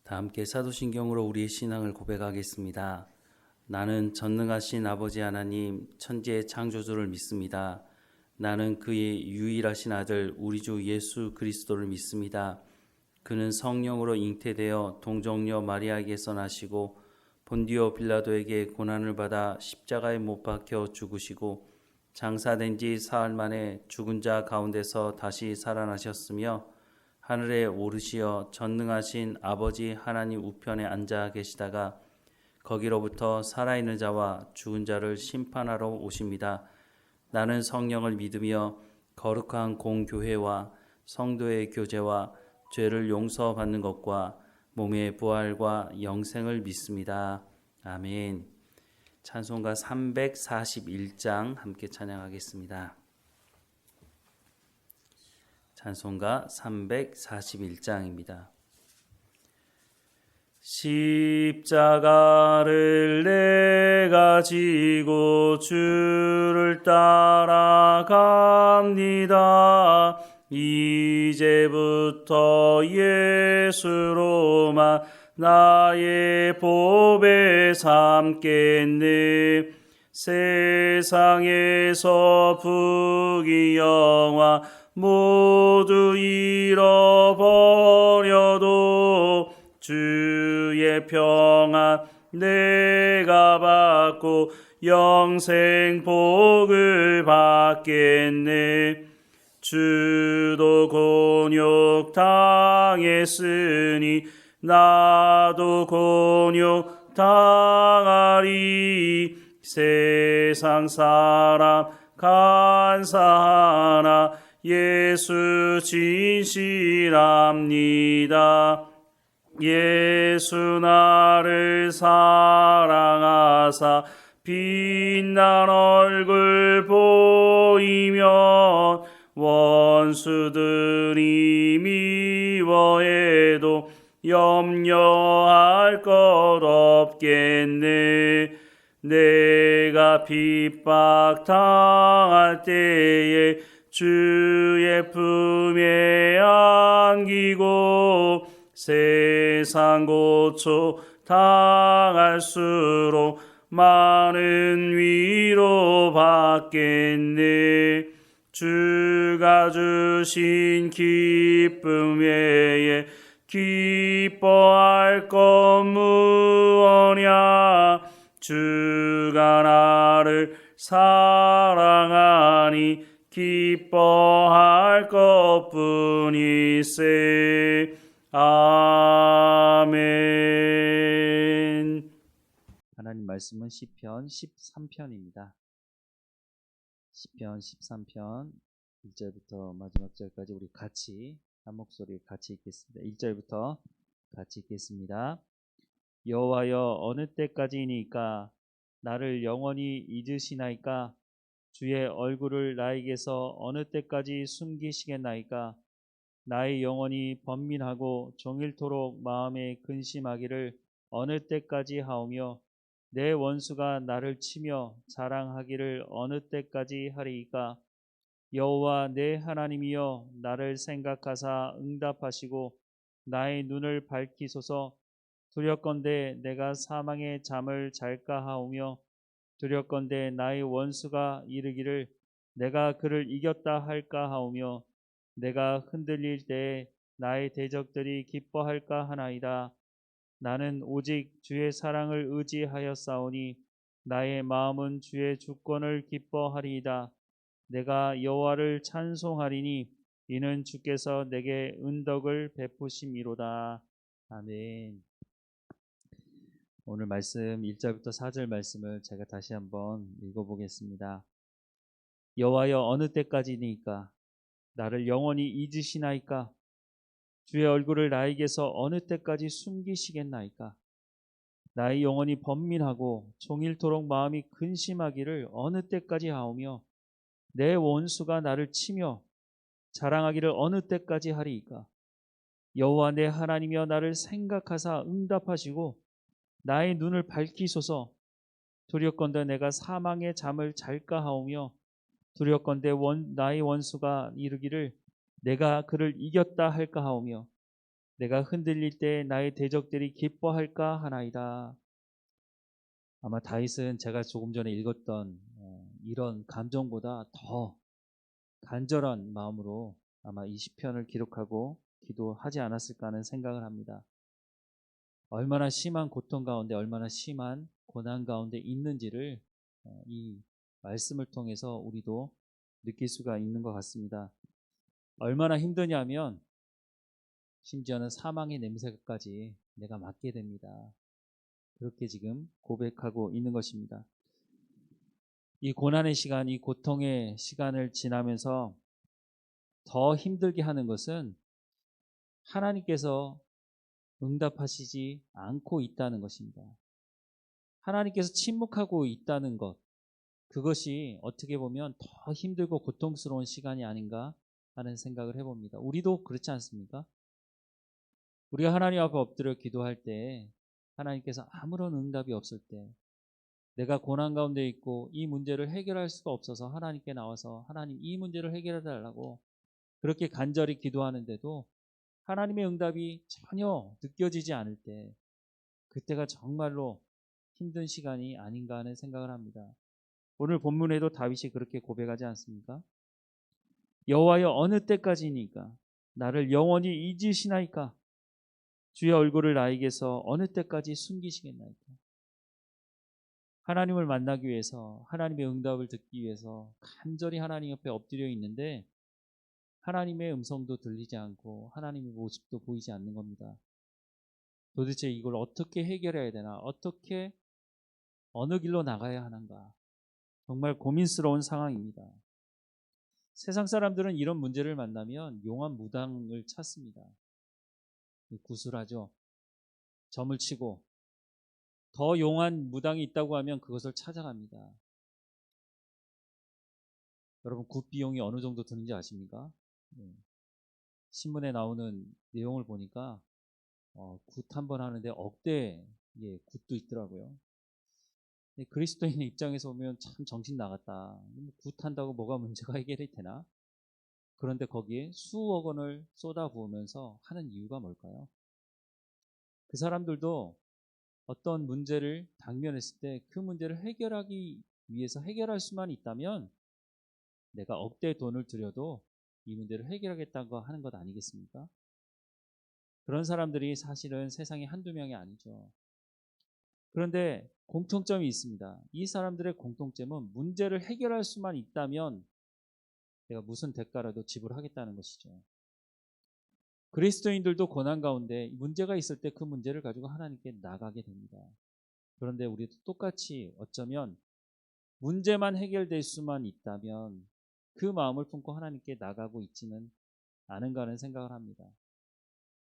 다 함께 사도신경으로 우리의 신앙을 고백하겠습니다. 나는 전능하신 아버지 하나님 천지의 창조주를 믿습니다. 나는 그의 유일하신 아들 우리 주 예수 그리스도를 믿습니다. 그는 성령으로 잉태되어 동정녀 마리아에게서 나시고 본디오 빌라도에게 고난을 받아 십자가에 못 박혀 죽으시고 장사된 지 사흘 만에 죽은 자 가운데서 다시 살아나셨으며 하늘에 오르시어 전능하신 아버지 하나님 우편에 앉아 계시다가 거기로부터 살아있는 자와 죽은 자를 심판하러 오십니다. 나는 성령을 믿으며 거룩한 공교회와 성도의 교제와 죄를 용서받는 것과 몸의 부활과 영생을 믿습니다. 아멘. 찬송가 341장 함께 찬양하겠습니다. 찬송가 341장입니다. 십자가를 내가 지고 주를 따라갑니다. 이제부터 예수로만 나의 보배 삼겠네. 세상에서 부귀영화 모두 잃어버려도 주의 평안 내가 받고 영생 복을 받겠네. 주도 곤욕 당했으니 나도 곤욕 당하리. 세상 사람 간사하나 예수 진실합니다. 예수 나를 사랑하사 빛난 얼굴 보이면 원수들이 미워해도 염려할 것 없겠네. 내가 핍박 당할 때에 주의 품에 안기고 세상 고초 당할수록 많은 위로 받겠네. 주가 주신 기쁨 외에 기뻐할 것 무엇냐. 주가 나를 사랑하니 기뻐할 것뿐이세. 아멘. 하나님 말씀은 시편 13편입니다. 시편 13편 1절부터 마지막 절까지 우리 같이 한 목소리 같이 읽겠습니다. 1절부터 같이 읽겠습니다. 여호와여 어느 때까지이니까 나를 영원히 잊으시나이까. 주의 얼굴을 나에게서 어느 때까지 숨기시겠나이까. 나의 영혼이 번민하고 종일토록 마음에 근심하기를 어느 때까지 하오며 내 원수가 나를 치며 자랑하기를 어느 때까지 하리이까. 여호와 내 하나님이여 나를 생각하사 응답하시고 나의 눈을 밝히소서. 두렵건대 내가 사망의 잠을 잘까 하오며 두렵건대 나의 원수가 이르기를 내가 그를 이겼다 할까 하오며 내가 흔들릴 때에 나의 대적들이 기뻐할까 하나이다. 나는 오직 주의 사랑을 의지하였사오니 나의 마음은 주의 주권을 기뻐하리이다. 내가 여호와를 찬송하리니 이는 주께서 내게 은덕을 베푸심이로다. 아멘. 오늘 말씀 1절부터 4절 말씀을 제가 다시 한번 읽어보겠습니다. 여호와여 어느 때까지니까 나를 영원히 잊으시나이까. 주의 얼굴을 나에게서 어느 때까지 숨기시겠나이까. 나의 영혼이 번민하고 종일토록 마음이 근심하기를 어느 때까지 하오며 내 원수가 나를 치며 자랑하기를 어느 때까지 하리이까. 여호와 내 하나님이여 나를 생각하사 응답하시고 나의 눈을 밝히소서. 두렵건대 내가 사망의 잠을 잘까 하오며 두렵건대 나의 원수가 이르기를 내가 그를 이겼다 할까 하오며 내가 흔들릴 때 나의 대적들이 기뻐할까 하나이다. 아마 다윗은 제가 조금 전에 읽었던 이런 감정보다 더 간절한 마음으로 아마 이 시편을 기록하고 기도하지 않았을까 하는 생각을 합니다. 얼마나 심한 고통 가운데, 얼마나 심한 고난 가운데 있는지를 이 말씀을 통해서 우리도 느낄 수가 있는 것 같습니다. 얼마나 힘드냐면 심지어는 사망의 냄새까지 내가 맡게 됩니다. 그렇게 지금 고백하고 있는 것입니다. 이 고난의 시간, 이 고통의 시간을 지나면서 더 힘들게 하는 것은 하나님께서 응답하시지 않고 있다는 것입니다. 하나님께서 침묵하고 있다는 것, 그것이 어떻게 보면 더 힘들고 고통스러운 시간이 아닌가 하는 생각을 해봅니다. 우리도 그렇지 않습니까? 우리가 하나님 앞에 엎드려 기도할 때 하나님께서 아무런 응답이 없을 때, 내가 고난 가운데 있고 이 문제를 해결할 수가 없어서 하나님께 나와서 하나님 이 문제를 해결해 달라고 그렇게 간절히 기도하는데도 하나님의 응답이 전혀 느껴지지 않을 때, 그때가 정말로 힘든 시간이 아닌가 하는 생각을 합니다. 오늘 본문에도 다윗이 그렇게 고백하지 않습니까? 여호와여 어느 때까지니까 나를 영원히 잊으시나이까? 주의 얼굴을 나에게서 어느 때까지 숨기시겠나이까? 하나님을 만나기 위해서, 하나님의 응답을 듣기 위해서 간절히 하나님 옆에 엎드려 있는데 하나님의 음성도 들리지 않고 하나님의 모습도 보이지 않는 겁니다. 도대체 이걸 어떻게 해결해야 되나? 어떻게 어느 길로 나가야 하는가? 정말 고민스러운 상황입니다. 세상 사람들은 이런 문제를 만나면 용한 무당을 찾습니다. 구술하죠. 점을 치고 더 용한 무당이 있다고 하면 그것을 찾아갑니다. 여러분 굿 비용이 어느 정도 드는지 아십니까? 신문에 나오는 내용을 보니까 굿 한 번 하는데 억대 굿도 있더라고요. 그리스도인의 입장에서 보면 참 정신 나갔다. 굿 한다고 뭐가 문제가 해결이 되나? 그런데 거기에 수억 원을 쏟아부으면서 하는 이유가 뭘까요? 그 사람들도 어떤 문제를 당면했을 때 그 문제를 해결하기 위해서 해결할 수만 있다면 내가 억대 돈을 들여도 이 문제를 해결하겠다고 하는 것 아니겠습니까? 그런 사람들이 사실은 세상에 한두 명이 아니죠. 그런데 공통점이 있습니다. 이 사람들의 공통점은 문제를 해결할 수만 있다면 내가 무슨 대가라도 지불하겠다는 것이죠. 그리스도인들도 고난 가운데 문제가 있을 때 그 문제를 가지고 하나님께 나가게 됩니다. 그런데 우리도 똑같이 어쩌면 문제만 해결될 수만 있다면 그 마음을 품고 하나님께 나가고 있지는 않은가 하는 생각을 합니다.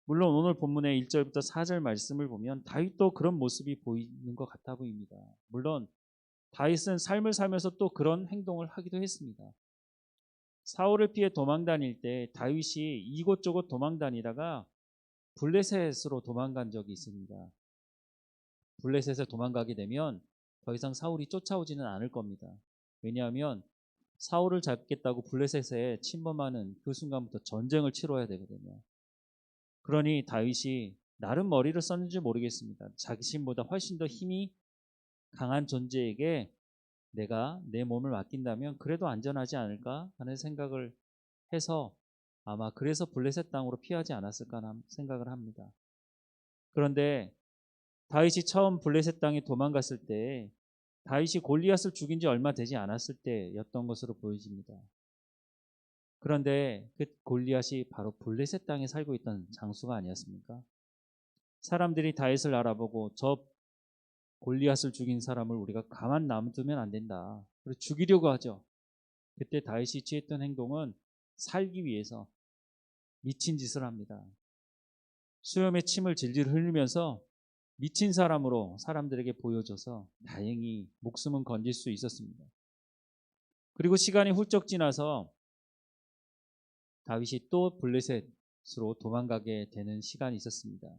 물론 오늘 본문의 1절부터 4절 말씀을 보면 다윗도 그런 모습이 보이는 것 같아 보입니다. 물론 다윗은 삶을 살면서 또 그런 행동을 하기도 했습니다. 사울을 피해 도망 다닐 때 다윗이 이곳저곳 도망 다니다가 블레셋으로 도망간 적이 있습니다. 블레셋에 도망가게 되면 더 이상 사울이 쫓아오지는 않을 겁니다. 왜냐하면 사울을 잡겠다고 블레셋에 침범하는 그 순간부터 전쟁을 치러야 되거든요. 그러니 다윗이 나름 머리를 썼는지 모르겠습니다. 자신보다 훨씬 더 힘이 강한 존재에게 내가 내 몸을 맡긴다면 그래도 안전하지 않을까 하는 생각을 해서 아마 그래서 블레셋 땅으로 피하지 않았을까 하는 생각을 합니다. 그런데 다윗이 처음 블레셋 땅에 도망갔을 때 다윗이 골리앗을 죽인 지 얼마 되지 않았을 때였던 것으로 보여집니다. 그런데 그 골리앗이 바로 블레셋 땅에 살고 있던 장수가 아니었습니까? 사람들이 다윗을 알아보고 저 골리앗을 죽인 사람을 우리가 가만 놔두면 안 된다. 그리고 죽이려고 하죠. 그때 다윗이 취했던 행동은 살기 위해서 미친 짓을 합니다. 수염에 침을 질질 흘리면서 미친 사람으로 사람들에게 보여줘서 다행히 목숨은 건질 수 있었습니다. 그리고 시간이 훌쩍 지나서 다윗이 또 블레셋으로 도망가게 되는 시간이 있었습니다.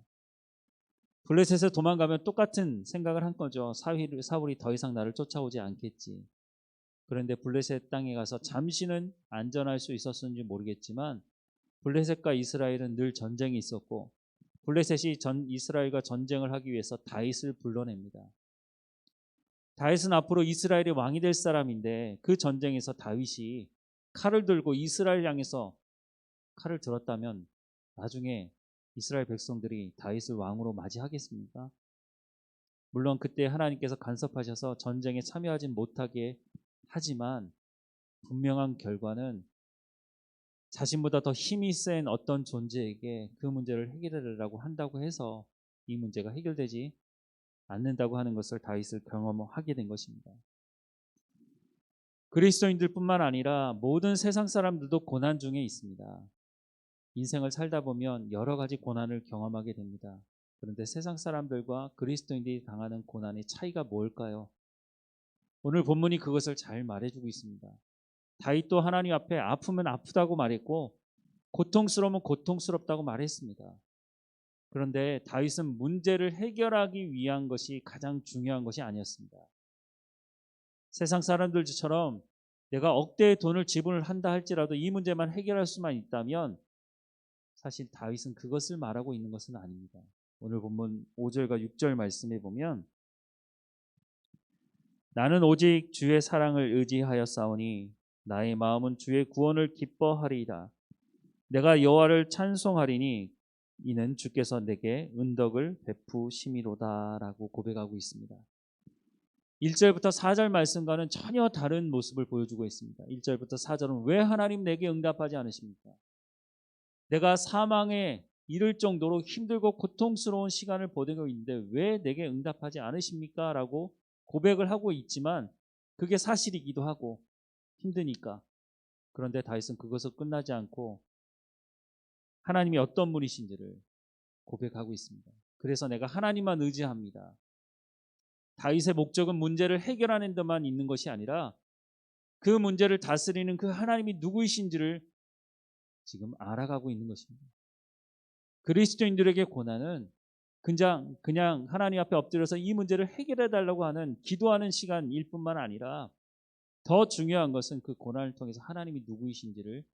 블레셋에 도망가면 똑같은 생각을 한 거죠. 사울이 더 이상 나를 쫓아오지 않겠지. 그런데 블레셋 땅에 가서 잠시는 안전할 수 있었는지 모르겠지만 블레셋과 이스라엘은 늘 전쟁이 있었고 블레셋이 이스라엘과 전쟁을 하기 위해서 다윗을 불러냅니다. 다윗은 앞으로 이스라엘의 왕이 될 사람인데 그 전쟁에서 다윗이 칼을 들고 이스라엘 향해서 칼을 들었다면 나중에 이스라엘 백성들이 다윗을 왕으로 맞이하겠습니까? 물론 그때 하나님께서 간섭하셔서 전쟁에 참여하지 못하게 하지만 분명한 결과는 자신보다 더 힘이 센 어떤 존재에게 그 문제를 해결하려고 한다고 해서 이 문제가 해결되지 않는다고 하는 것을 다윗을 경험하게 된 것입니다. 그리스도인들뿐만 아니라 모든 세상 사람들도 고난 중에 있습니다. 인생을 살다 보면 여러 가지 고난을 경험하게 됩니다. 그런데 세상 사람들과 그리스도인들이 당하는 고난의 차이가 뭘까요? 오늘 본문이 그것을 잘 말해주고 있습니다. 다윗도 하나님 앞에 아프면 아프다고 말했고 고통스러우면 고통스럽다고 말했습니다. 그런데 다윗은 문제를 해결하기 위한 것이 가장 중요한 것이 아니었습니다. 세상 사람들처럼 내가 억대의 돈을 지불을 한다 할지라도 이 문제만 해결할 수만 있다면 사실 다윗은 그것을 말하고 있는 것은 아닙니다. 오늘 본문 5절과 6절 말씀에 보면 나는 오직 주의 사랑을 의지하여 싸우니 나의 마음은 주의 구원을 기뻐하리이다. 내가 여호와를 찬송하리니 이는 주께서 내게 은덕을 베푸심이로다라고 고백하고 있습니다. 1절부터 4절 말씀과는 전혀 다른 모습을 보여주고 있습니다. 1절부터 4절은 왜 하나님 내게 응답하지 않으십니까? 내가 사망에 이를 정도로 힘들고 고통스러운 시간을 보내고 있는데 왜 내게 응답하지 않으십니까? 라고 고백을 하고 있지만 그게 사실이기도 하고 힘드니까. 그런데 다윗은 그것을 끝나지 않고 하나님이 어떤 분이신지를 고백하고 있습니다. 그래서 내가 하나님만 의지합니다. 다윗의 목적은 문제를 해결하는 데만 있는 것이 아니라 그 문제를 다스리는 그 하나님이 누구이신지를 지금 알아가고 있는 것입니다. 그리스도인들에게 고난은 그냥 하나님 앞에 엎드려서 이 문제를 해결해 달라고 하는 기도하는 시간일 뿐만 아니라 더 중요한 것은 그 고난을 통해서 하나님이 누구이신지를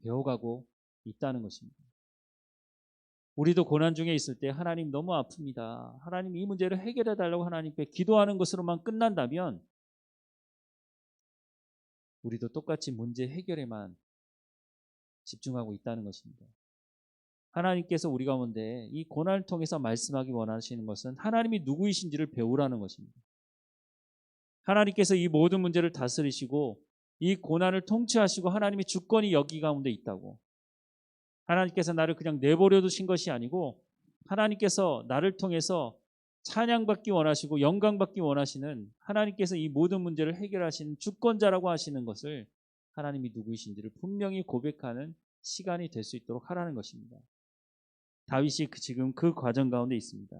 배워가고 있다는 것입니다. 우리도 고난 중에 있을 때 하나님 너무 아픕니다. 하나님 이 문제를 해결해 달라고 하나님께 기도하는 것으로만 끝난다면 우리도 똑같이 문제 해결에만 집중하고 있다는 것입니다. 하나님께서 우리 가운데 이 고난을 통해서 말씀하기 원하시는 것은 하나님이 누구이신지를 배우라는 것입니다. 하나님께서 이 모든 문제를 다스리시고 이 고난을 통치하시고 하나님의 주권이 여기 가운데 있다고. 하나님께서 나를 그냥 내버려 두신 것이 아니고 하나님께서 나를 통해서 찬양받기 원하시고 영광받기 원하시는 하나님께서 이 모든 문제를 해결하시는 주권자라고 하시는 것을 하나님이 누구이신지를 분명히 고백하는 시간이 될 수 있도록 하라는 것입니다. 다윗이 지금 그 과정 가운데 있습니다.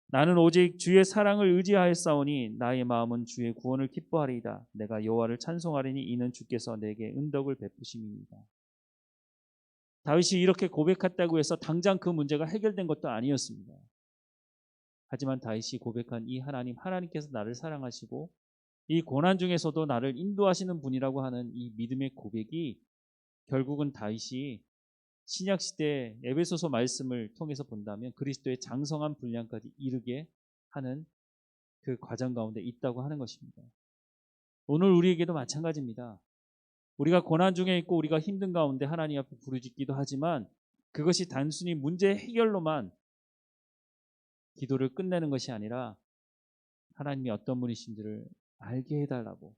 나는 오직 주의 사랑을 의지하였사오니 나의 마음은 주의 구원을 기뻐하리이다. 내가 여호와를 찬송하리니 이는 주께서 내게 은덕을 베푸심이니이다. 다윗이 이렇게 고백했다고 해서 당장 그 문제가 해결된 것도 아니었습니다. 하지만 다윗이 고백한 이 하나님께서 나를 사랑하시고 이 고난 중에서도 나를 인도하시는 분이라고 하는 이 믿음의 고백이 결국은 다윗이 신약시대 에베소서 말씀을 통해서 본다면 그리스도의 장성한 분량까지 이르게 하는 그 과정 가운데 있다고 하는 것입니다. 오늘 우리에게도 마찬가지입니다. 우리가 고난 중에 있고 우리가 힘든 가운데 하나님 앞에 부르짖기도 하지만 그것이 단순히 문제 해결로만 기도를 끝내는 것이 아니라 하나님이 어떤 분이신지를 알게 해달라고,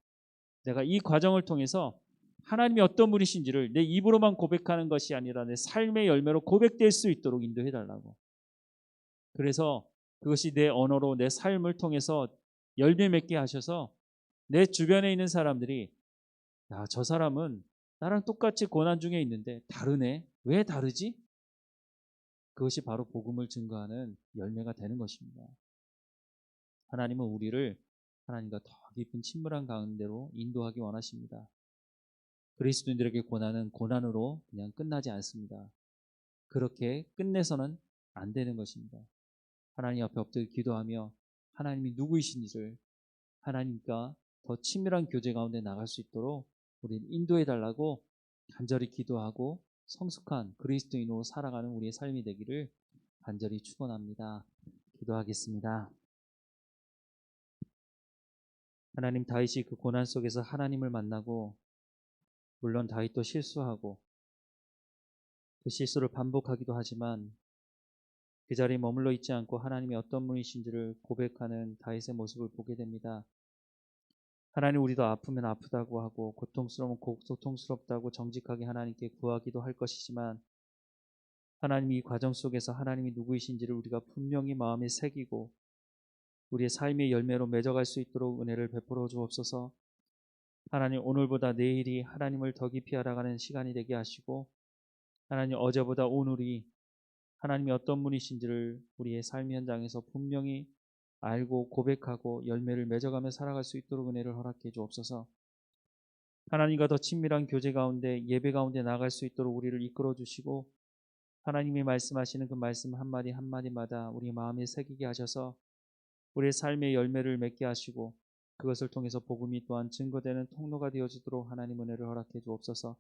내가 이 과정을 통해서 하나님이 어떤 분이신지를 내 입으로만 고백하는 것이 아니라 내 삶의 열매로 고백될 수 있도록 인도해달라고. 그래서 그것이 내 언어로 내 삶을 통해서 열매 맺게 하셔서 내 주변에 있는 사람들이 야, 저 사람은 나랑 똑같이 고난 중에 있는데 다르네. 왜 다르지? 그것이 바로 복음을 증거하는 열매가 되는 것입니다. 하나님은 우리를 하나님과 더 깊은 친밀한 가운데로 인도하기 원하십니다. 그리스도인들에게 고난은 고난으로 그냥 끝나지 않습니다. 그렇게 끝내서는 안 되는 것입니다. 하나님 앞에 엎드려 기도하며 하나님이 누구이신지를 하나님과 더 친밀한 교제 가운데 나갈 수 있도록 우리는 인도해 달라고 간절히 기도하고 성숙한 그리스도인으로 살아가는 우리의 삶이 되기를 간절히 축원합니다. 기도하겠습니다. 하나님, 다윗이 그 고난 속에서 하나님을 만나고, 물론 다윗도 실수하고 그 실수를 반복하기도 하지만 그 자리에 머물러 있지 않고 하나님이 어떤 분이신지를 고백하는 다윗의 모습을 보게 됩니다. 하나님, 우리도 아프면 아프다고 하고 고통스러우면 고통스럽다고 정직하게 하나님께 구하기도 할 것이지만, 하나님, 이 과정 속에서 하나님이 누구이신지를 우리가 분명히 마음에 새기고 우리의 삶의 열매로 맺어갈 수 있도록 은혜를 베풀어 주옵소서. 하나님, 오늘보다 내일이 하나님을 더 깊이 알아가는 시간이 되게 하시고, 하나님, 어제보다 오늘이 하나님이 어떤 분이신지를 우리의 삶 현장에서 분명히 알고 고백하고 열매를 맺어가며 살아갈 수 있도록 은혜를 허락해 주옵소서. 하나님과 더 친밀한 교제 가운데, 예배 가운데 나갈 수 있도록 우리를 이끌어 주시고, 하나님이 말씀하시는 그 말씀 한마디 한마디마다 우리 마음에 새기게 하셔서 우리의 삶의 열매를 맺게 하시고, 그것을 통해서 복음이 또한 증거되는 통로가 되어지도록 하나님 은혜를 허락해 주옵소서.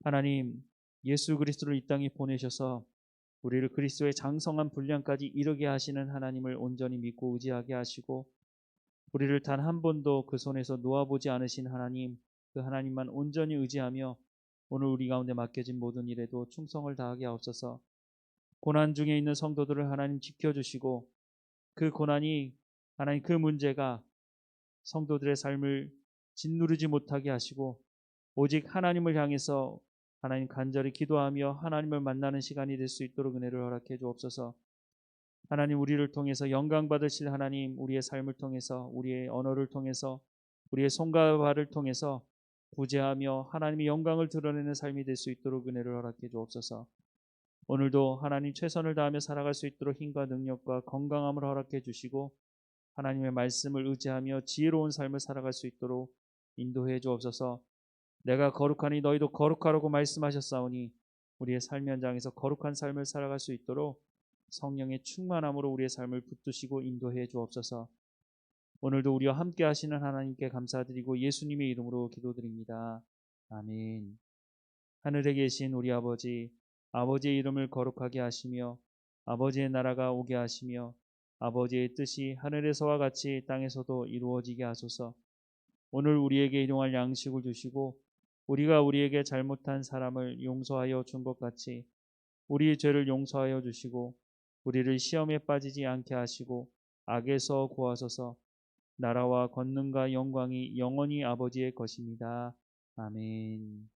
하나님, 예수 그리스도를 이 땅에 보내셔서 우리를 그리스도의 장성한 분량까지 이르게 하시는 하나님을 온전히 믿고 의지하게 하시고, 우리를 단 한 번도 그 손에서 놓아보지 않으신 하나님, 그 하나님만 온전히 의지하며 오늘 우리 가운데 맡겨진 모든 일에도 충성을 다하게 하옵소서. 고난 중에 있는 성도들을 하나님 지켜주시고, 그 고난이, 하나님, 그 문제가 성도들의 삶을 짓누르지 못하게 하시고 오직 하나님을 향해서 하나님 간절히 기도하며 하나님을 만나는 시간이 될 수 있도록 은혜를 허락해 주옵소서. 하나님, 우리를 통해서 영광 받으실 하나님, 우리의 삶을 통해서, 우리의 언어를 통해서, 우리의 손과 발을 통해서 구제하며 하나님의 영광을 드러내는 삶이 될 수 있도록 은혜를 허락해 주옵소서. 오늘도 하나님, 최선을 다하며 살아갈 수 있도록 힘과 능력과 건강함을 허락해 주시고 하나님의 말씀을 의지하며 지혜로운 삶을 살아갈 수 있도록 인도해 주옵소서. 내가 거룩하니 너희도 거룩하라고 말씀하셨사오니 우리의 삶 현장에서 거룩한 삶을 살아갈 수 있도록 성령의 충만함으로 우리의 삶을 붙드시고 인도해 주옵소서. 오늘도 우리와 함께 하시는 하나님께 감사드리고 예수님의 이름으로 기도드립니다. 아멘. 하늘에 계신 우리 아버지, 아버지의 이름을 거룩하게 하시며 아버지의 나라가 오게 하시며 아버지의 뜻이 하늘에서와 같이 땅에서도 이루어지게 하소서. 오늘 우리에게 일용할 양식을 주시고 우리가 우리에게 잘못한 사람을 용서하여 준 것 같이 우리의 죄를 용서하여 주시고 우리를 시험에 빠지지 않게 하시고 악에서 구하소서. 나라와 권능과 영광이 영원히 아버지의 것입니다. 아멘.